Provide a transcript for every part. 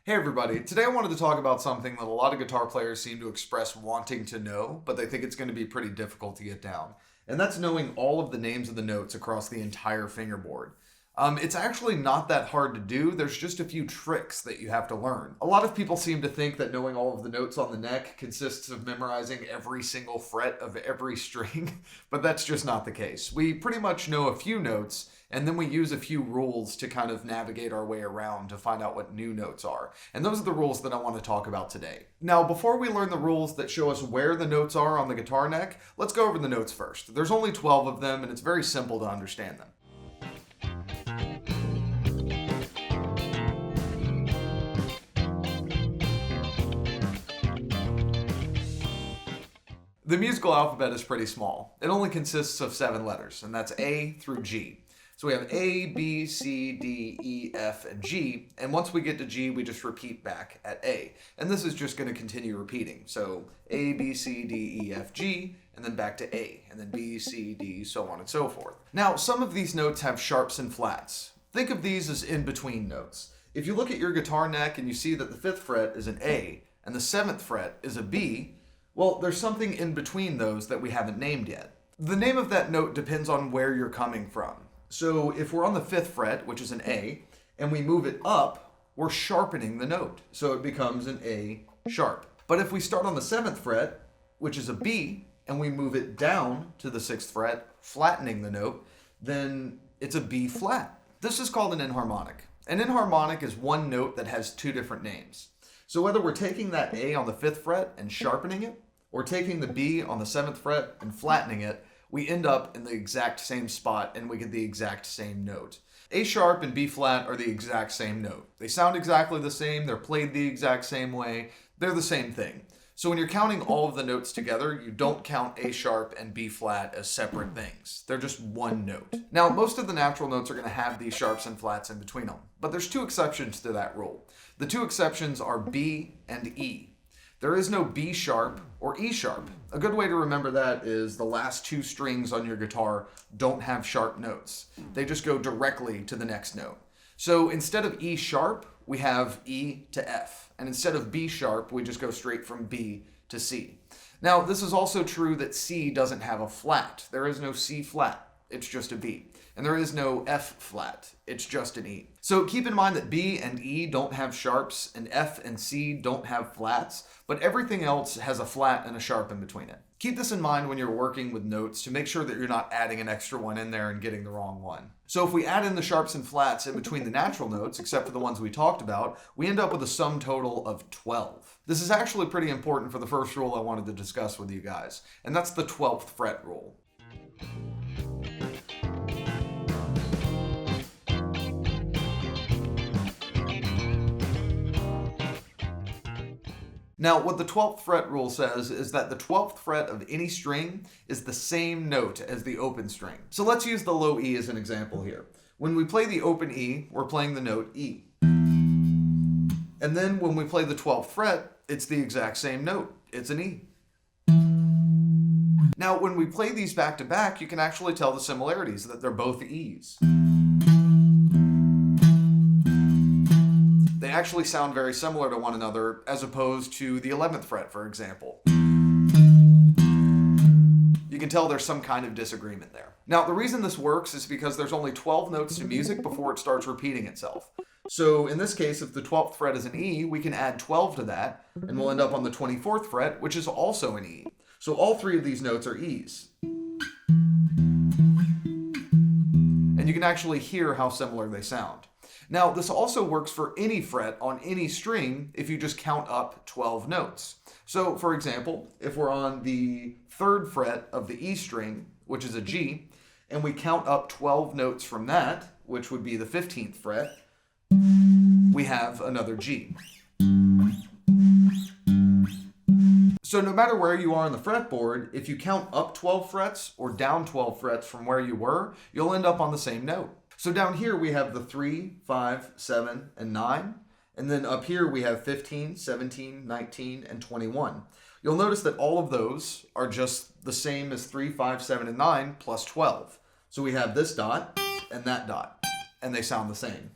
Hey everybody, today I wanted to talk about something that a lot of guitar players seem to express wanting to know, but they think it's going to be pretty difficult to get down. And that's knowing all of the names of the notes across the entire fingerboard. It's actually not that hard to do, there's just a few tricks that you have to learn. A lot of people seem to think that knowing all of the notes on the neck consists of memorizing every single fret of every string, but that's just not the case. We pretty much know a few notes, and then we use a few rules to kind of navigate our way around to find out what new notes are. And those are the rules that I want to talk about today. Now, before we learn the rules that show us where the notes are on the guitar neck, let's go over the notes first. There's only 12 of them, and it's very simple to understand them. The musical alphabet is pretty small. It only consists of 7 letters, and that's A through G. So we have A, B, C, D, E, F, and G, and once we get to G, we just repeat back at A. And this is just going to continue repeating. So A, B, C, D, E, F, G, and then back to A, and then B, C, D, so on and so forth. Now, some of these notes have sharps and flats. Think of these as in-between notes. If you look at your guitar neck and you see that the 5th fret is an A, and the 7th fret is a B, well, there's something in between those that we haven't named yet. The name of that note depends on where you're coming from. So if we're on the 5th fret, which is an A, and we move it up, we're sharpening the note. So it becomes an A sharp. But if we start on the 7th fret, which is a B, and we move it down to the 6th fret, flattening the note, then it's a B flat. This is called an enharmonic. An enharmonic is one note that has 2 different names. So whether we're taking that A on the 5th fret and sharpening it, or taking the B on the 7th fret and flattening it, we end up in the exact same spot and we get the exact same note. A sharp and B flat are the exact same note. They sound exactly the same, they're played the exact same way, they're the same thing. So when you're counting all of the notes together, you don't count A sharp and B flat as separate things. They're just one note. Now, most of the natural notes are going to have these sharps and flats in between them, but there's 2 exceptions to that rule. The 2 exceptions are B and E. There is no B sharp or E sharp. A good way to remember that is the last 2 strings on your guitar don't have sharp notes. They just go directly to the next note. So instead of E sharp, we have E to F. And instead of B sharp, we just go straight from B to C. Now, this is also true that C doesn't have a flat. There is no C flat. It's just a B. And there is no F flat. It's just an E. So keep in mind that B and E don't have sharps, and F and C don't have flats, but everything else has a flat and a sharp in between it. Keep this in mind when you're working with notes to make sure that you're not adding an extra one in there and getting the wrong one. So if we add in the sharps and flats in between the natural notes, except for the ones we talked about, we end up with a sum total of 12. This is actually pretty important for the first rule I wanted to discuss with you guys, and that's the 12th fret rule. Now, what the 12th fret rule says is that the 12th fret of any string is the same note as the open string. So let's use the low E as an example here. When we play the open E, we're playing the note E. And then when we play the 12th fret, it's the exact same note. It's an E. Now, when we play these back to back, you can actually tell the similarities, that they're both E's. They actually sound very similar to one another, as opposed to the 11th fret, for example. You can tell there's some kind of disagreement there. Now, the reason this works is because there's only 12 notes to music before it starts repeating itself. So in this case, if the 12th fret is an E, we can add 12 to that, and we'll end up on the 24th fret, which is also an E. So all 3 of these notes are E's. And you can actually hear how similar they sound. Now, this also works for any fret on any string if you just count up 12 notes. So, for example, if we're on the 3rd fret of the E string, which is a G, and we count up 12 notes from that, which would be the 15th fret, we have another G. So no matter where you are on the fretboard, if you count up 12 frets or down 12 frets from where you were, you'll end up on the same note. So down here we have the 3, 5, 7, and 9. And then up here we have 15, 17, 19, and 21. You'll notice that all of those are just the same as 3, 5, 7, and 9 plus 12. So we have this dot and that dot, and they sound the same.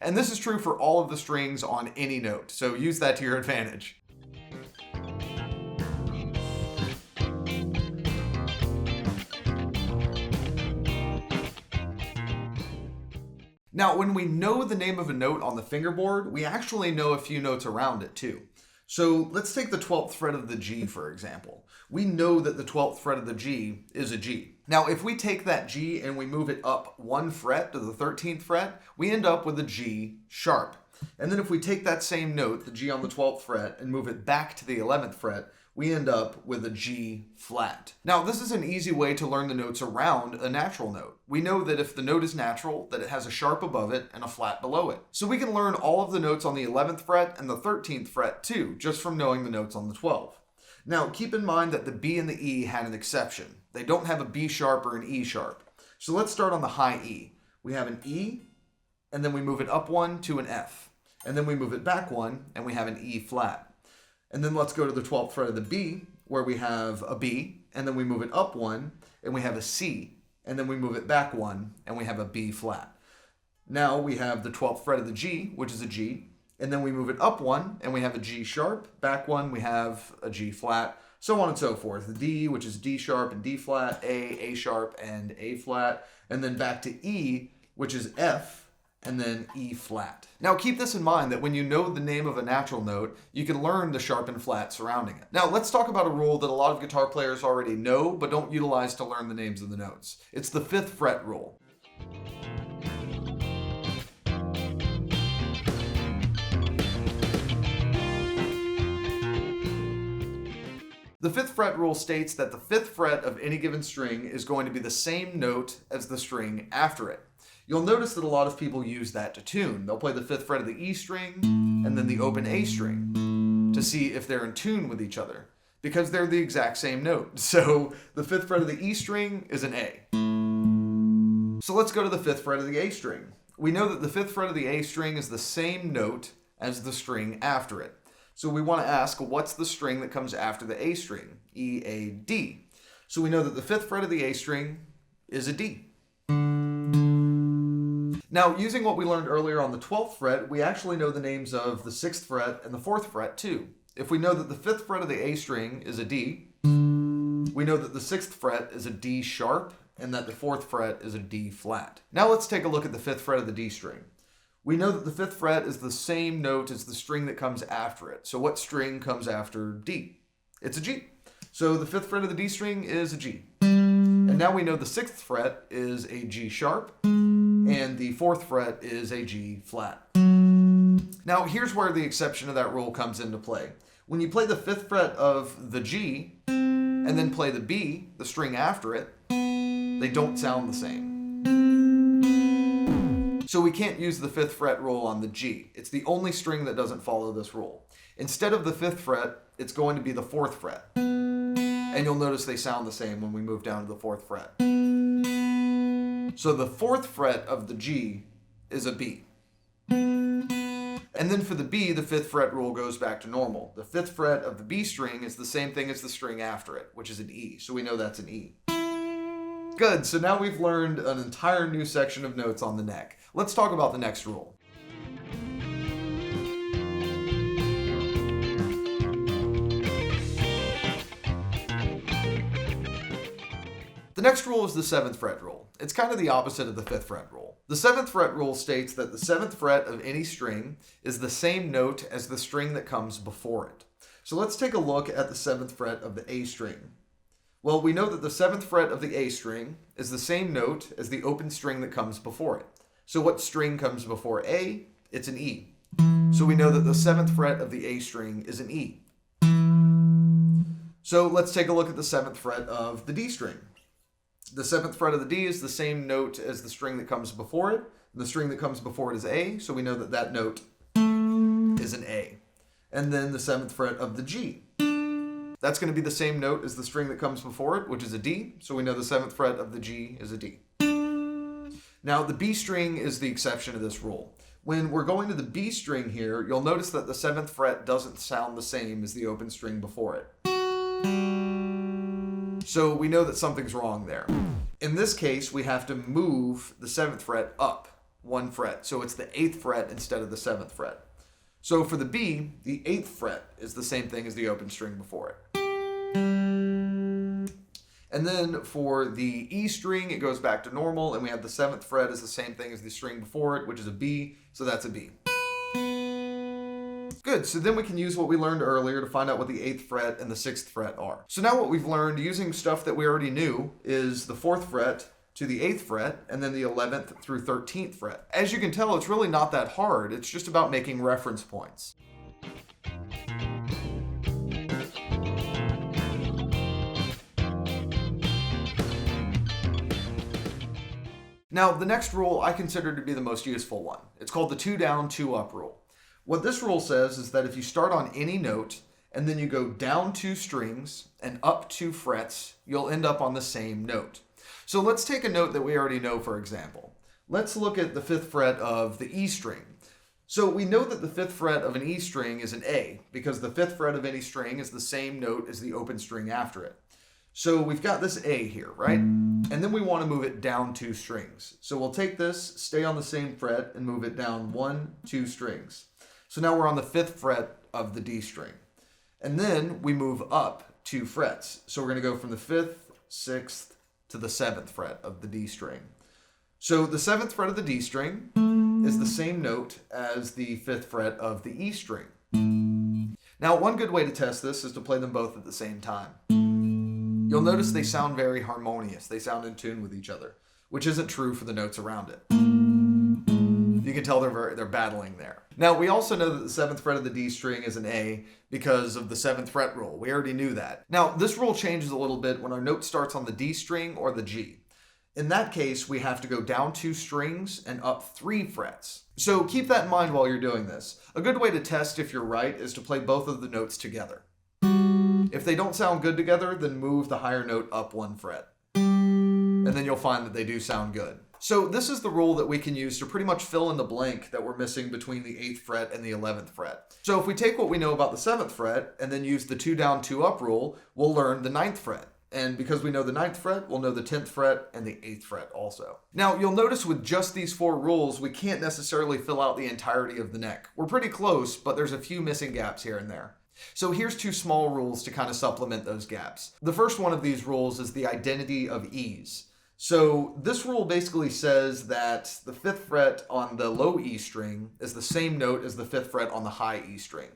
And this is true for all of the strings on any note, so use that to your advantage. Now, when we know the name of a note on the fingerboard, we actually know a few notes around it too. So let's take the 12th fret of the G, for example. We know that the 12th fret of the G is a G. Now, if we take that G and we move it up one fret to the 13th fret, we end up with a G sharp. And then if we take that same note, the G on the 12th fret, and move it back to the 11th fret, we end up with a G flat. Now, this is an easy way to learn the notes around a natural note. We know that if the note is natural, that it has a sharp above it and a flat below it. So we can learn all of the notes on the 11th fret and the 13th fret too, just from knowing the notes on the 12th. Now, keep in mind that the B and the E had an exception. They don't have a B sharp or an E sharp. So let's start on the high E. We have an E, and then we move it up one to an F. And then we move it back one, and we have an E flat. And then let's go to the 12th fret of the B, where we have a B, and then we move it up one, and we have a C, and then we move it back one, and we have a B flat. Now we have the 12th fret of the G, which is a G, and then we move it up one, and we have a G sharp, back one, we have a G flat, so on and so forth. The D, which is D sharp and D flat, A sharp, and A flat, and then back to E, which is F, and then E flat. Now keep this in mind that when you know the name of a natural note, you can learn the sharp and flat surrounding it. Now let's talk about a rule that a lot of guitar players already know but don't utilize to learn the names of the notes. It's the 5th fret rule. The 5th fret rule states that the 5th fret of any given string is going to be the same note as the string after it. You'll notice that a lot of people use that to tune. They'll play the 5th fret of the E string and then the open A string to see if they're in tune with each other, because they're the exact same note. So the 5th fret of the E string is an A. So let's go to the 5th fret of the A string. We know that the 5th fret of the A string is the same note as the string after it. So we want to ask, what's the string that comes after the A string? E, A, D. So we know that the 5th fret of the A string is a D. Now, using what we learned earlier on the 12th fret, we actually know the names of the 6th fret and the 4th fret too. If we know that the 5th fret of the A string is a D, we know that the 6th fret is a D sharp and that the 4th fret is a D flat. Now let's take a look at the 5th fret of the D string. We know that the 5th fret is the same note as the string that comes after it. So what string comes after D? It's a G. So the 5th fret of the D string is a G. And now we know the 6th fret is a G sharp, and the 4th fret is a G flat. Now here's where the exception to that rule comes into play. When you play the 5th fret of the G, and then play the B, the string after it, they don't sound the same. So we can't use the 5th fret rule on the G. It's the only string that doesn't follow this rule. Instead of the 5th fret, it's going to be the 4th fret. And you'll notice they sound the same when we move down to the 4th fret. So the 4th fret of the G is a B. And then for the B, the 5th fret rule goes back to normal. The 5th fret of the B string is the same thing as the string after it, which is an E. So we know that's an E. Good, so now we've learned an entire new section of notes on the neck. Let's talk about the next rule. The next rule is the 7th fret rule. It's kind of the opposite of the 5th fret rule. The 7th fret rule states that the 7th fret of any string is the same note as the string that comes before it. So let's take a look at the 7th fret of the A string. Well, we know that the 7th fret of the A string is the same note as the open string that comes before it. So what string comes before A? It's an E. So we know that the 7th fret of the A string is an E. So let's take a look at the 7th fret of the D string. The 7th fret of the D is the same note as the string that comes before it. The string that comes before it is A, so we know that that note is an A. And then the 7th fret of the G. That's going to be the same note as the string that comes before it, which is a D, so we know the 7th fret of the G is a D. Now, the B string is the exception to this rule. When we're going to the B string here, you'll notice that the 7th fret doesn't sound the same as the open string before it. So we know that something's wrong there. In this case, we have to move the 7th fret up. 1 fret. So it's the 8th fret instead of the 7th fret. So for the B, the 8th fret is the same thing as the open string before it. And then for the E string, it goes back to normal, and we have the 7th fret is the same thing as the string before it, which is a B, so that's a B. Good, so then we can use what we learned earlier to find out what the 8th fret and the 6th fret are. So now what we've learned using stuff that we already knew is the 4th fret to the 8th fret, and then the 11th through 13th fret. As you can tell, it's really not that hard. It's just about making reference points. Now, the next rule I consider to be the most useful one. It's called the 2 down, 2 up rule. What this rule says is that if you start on any note and then you go down 2 strings and up 2 frets, you'll end up on the same note. So let's take a note that we already know, for example. Let's look at the 5th fret of the E string. So we know that the 5th fret of an E string is an A because the 5th fret of any string is the same note as the open string after it. So we've got this A here, right? And then we want to move it down 2 strings. So we'll take this, stay on the same fret, and move it down 1, 2 strings. So now we're on the 5th fret of the D string. And then we move up 2 frets. So we're going to go from the 5th, 6th, to the 7th fret of the D string. So the 7th fret of the D string is the same note as the 5th fret of the E string. Now, one good way to test this is to play them both at the same time. You'll notice they sound very harmonious. They sound in tune with each other, which isn't true for the notes around it. You can tell they're battling there. Now, we also know that the 7th fret of the D string is an A because of the 7th fret rule. We already knew that. Now, this rule changes a little bit when our note starts on the D string or the G. In that case, we have to go down 2 strings and up 3 frets. So keep that in mind while you're doing this. A good way to test if you're right is to play both of the notes together. If they don't sound good together, then move the higher note up 1 fret. And then you'll find that they do sound good. So this is the rule that we can use to pretty much fill in the blank that we're missing between the 8th fret and the 11th fret. So if we take what we know about the 7th fret and then use the 2 down, 2 up rule, we'll learn the 9th fret. And because we know the 9th fret, we'll know the 10th fret and the 8th fret also. Now, you'll notice with just these 4 rules, we can't necessarily fill out the entirety of the neck. We're pretty close, but there's a few missing gaps here and there. So here's 2 small rules to kind of supplement those gaps. The first one of these rules is the identity of ease. So this rule basically says that the 5th fret on the low E string is the same note as the 5th fret on the high E string.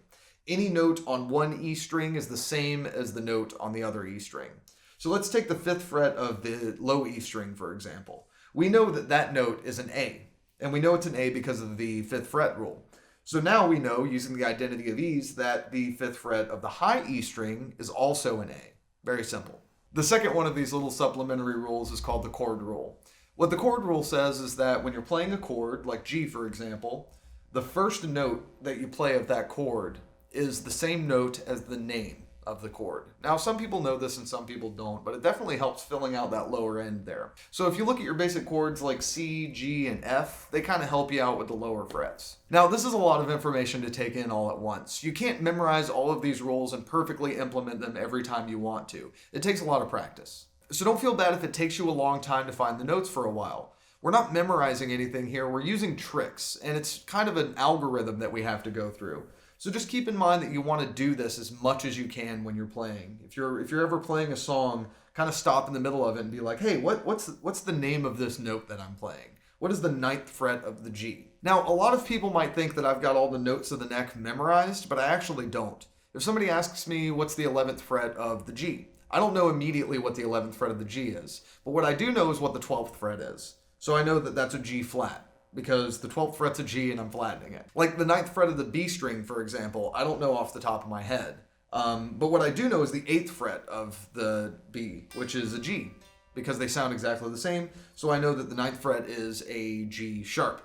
Any note on one E string is the same as the note on the other E string. So let's take the 5th fret of the low E string, for example. We know that that note is an A, and we know it's an A because of the 5th fret rule. So now we know, using the identity of ease, that the 5th fret of the high E string is also an A. Very simple. The second one of these little supplementary rules is called the chord rule. What the chord rule says is that when you're playing a chord, like G for example, the first note that you play of that chord is the same note as the name of the chord. Now, some people know this and some people don't, but it definitely helps filling out that lower end there. So if you look at your basic chords like C, G, and F, they kind of help you out with the lower frets. Now, this is a lot of information to take in all at once. You can't memorize all of these rules and perfectly implement them every time you want to. It takes a lot of practice. So don't feel bad if it takes you a long time to find the notes for a while. We're not memorizing anything here, we're using tricks, and it's kind of an algorithm that we have to go through. So just keep in mind that you want to do this as much as you can when you're playing. If you're ever playing a song, kind of stop in the middle of it and be like, hey, what's the name of this note that I'm playing? What is the 9th fret of the G? Now, a lot of people might think that I've got all the notes of the neck memorized, but I actually don't. If somebody asks me what's the 11th fret of the G, I don't know immediately what the 11th fret of the G is. But what I do know is what the 12th fret is. So I know that that's a G flat, because the 12th fret's a G and I'm flattening it. Like the 9th fret of the B string, for example, I don't know off the top of my head. But what I do know is the 8th fret of the B, which is a G, because they sound exactly the same. So I know that the 9th fret is a G sharp.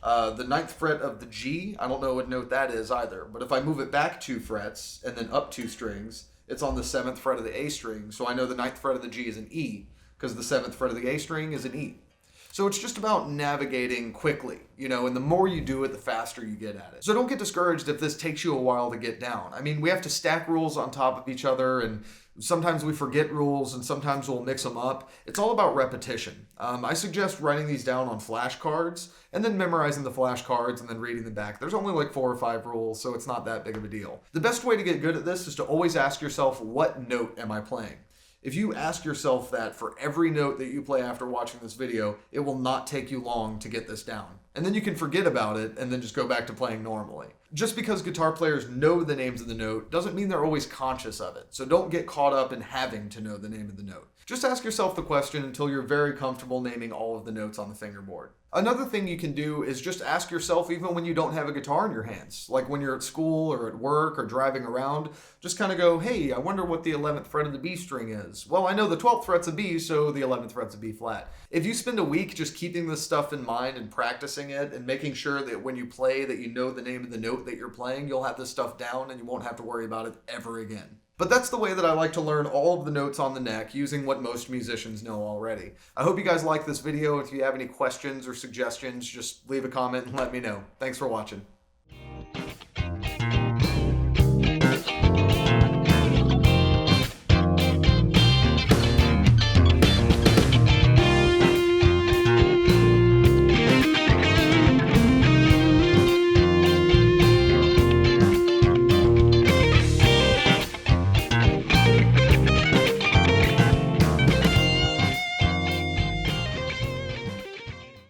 The 9th fret of the G, I don't know what note that is either. But if I move it back 2 frets and then up 2 strings, it's on the 7th fret of the A string. So I know the 9th fret of the G is an E, because the 7th fret of the A string is an E. So it's just about navigating quickly, and the more you do it, the faster you get at it. So don't get discouraged if this takes you a while to get down. I mean, we have to stack rules on top of each other, and Sometimes we forget rules and sometimes we'll mix them up. It's all about repetition. I suggest writing these down on flashcards and then memorizing the flashcards and then reading them back. There's only like 4 or 5 rules, so it's not that big of a deal. The best way to get good at this is to always ask yourself, what note am I playing? If you ask yourself that for every note that you play after watching this video, it will not take you long to get this down. And then you can forget about it and then just go back to playing normally. Just because guitar players know the names of the note doesn't mean they're always conscious of it. So don't get caught up in having to know the name of the note. Just ask yourself the question until you're very comfortable naming all of the notes on the fingerboard. Another thing you can do is just ask yourself even when you don't have a guitar in your hands. Like when you're at school or at work or driving around, just kind of go, hey, I wonder what the 11th fret of the B string is. Well, I know the 12th fret's a B, so the 11th fret's a B flat. If you spend a week just keeping this stuff in mind and practicing it and making sure that when you play that you know the name of the note that you're playing, you'll have this stuff down and you won't have to worry about it ever again. But that's the way that I like to learn all of the notes on the neck using what most musicians know already. I hope you guys like this video. If you have any questions or suggestions, just leave a comment and let me know. Thanks for watching.